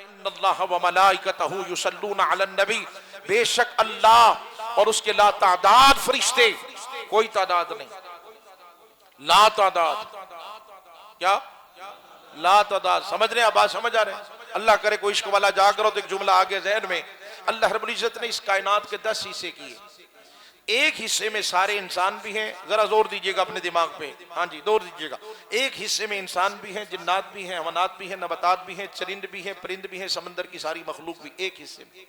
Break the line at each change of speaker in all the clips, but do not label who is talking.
ان اللہ و ملائکتہ یصلون علی النبی، بے شک اللہ اور اس کے لا تعداد فرشتے، کوئی تعداد نہیں، لا تعداد، کیا لا تعداد، سمجھ رہے ہیں؟ بات سمجھ آ رہے ہیں؟ اللہ کرے کوئی عشق والا جا کرو تو ایک جملہ آگے ذہن میں، اللہ رب العزت نے اس کائنات کے 10 حصے کیے، ایک حصے میں سارے انسان بھی ہیں، ذرا زور دیجئے گا اپنے دماغ پہ، ہاں جی زور دیجئے گا، ایک حصے میں انسان بھی ہیں، جنات بھی ہیں، حیوانات بھی ہیں، نباتات بھی ہیں، چرند بھی ہیں، پرند بھی ہیں، سمندر کی ساری مخلوق بھی، ایک حصے میں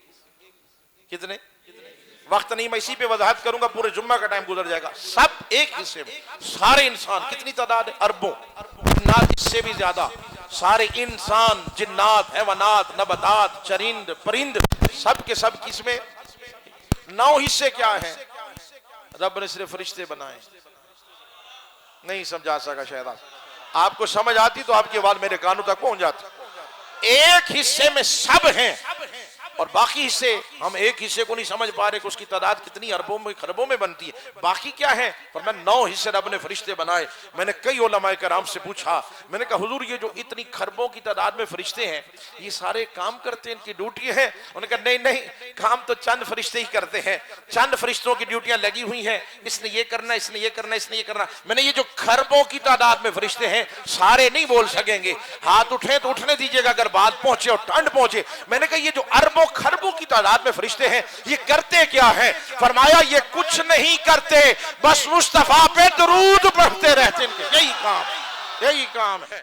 کتنے؟ وقت نہیں، میں اسی پہ وضاحت کروں گا، پورے جمعہ کا ٹائم گزر جائے گا، سب ایک حصے میں، سارے انسان، کتنی تعداد ہے؟ اربوں، جنات اس سے بھی زیادہ، سارے انسان، جنات، حیوانات، نباتات، چرند، پرند، سب کے سب کس میں؟ 9 حصے کیا ہیں؟ رب نے صرف فرشتے بنائے، نہیں سمجھا سکا شاید آپ کو سمجھ آتی تو آپ کی آواز میرے کانوں تک پہنچ جاتی، ایک حصے میں سب ہیں، اور باقی حصے ہم ایک حصے کو نہیں سمجھ پا رہے کہ اس کی تعداد کتنی اربوں میں خربوں میں بنتی ہے، باقی کیا ہے؟ فرمایا 9 حصے رب نے فرشتے بنائے۔ میں نے کئی علماء کرام سے پوچھا، میں نے کہا حضور یہ جو اتنی خربوں کی تعداد میں فرشتے ہیں یہ سارے کام کرتے ہیں، ان کی ڈیوٹی ہے؟ انہوں نے کہا نہیں، کام تو چند فرشتے ہی کرتے ہیں، چند فرشتوں کی ڈیوٹیاں لگی ہوئی ہیں، اس نے یہ کرنا، اس نے یہ کرنا، اس نے یہ کرنا۔ میں نے یہ جو خربوں کی تعداد میں فرشتے ہیں سارے نہیں بول سکیں گے، ہاتھ اٹھیں تو اٹھنے دیجئے گا اگر بات پہنچے اور ٹھنڈ پہنچے۔ میں نے کہا یہ جو اربوں خربوں کی تعداد میں فرشتے ہیں یہ کرتے کیا ہیں؟ فرمایا یہ کچھ نہیں کرتے، بس مصطفیٰ پہ درود پڑھتے رہتے ہیں، یہی کام ہے۔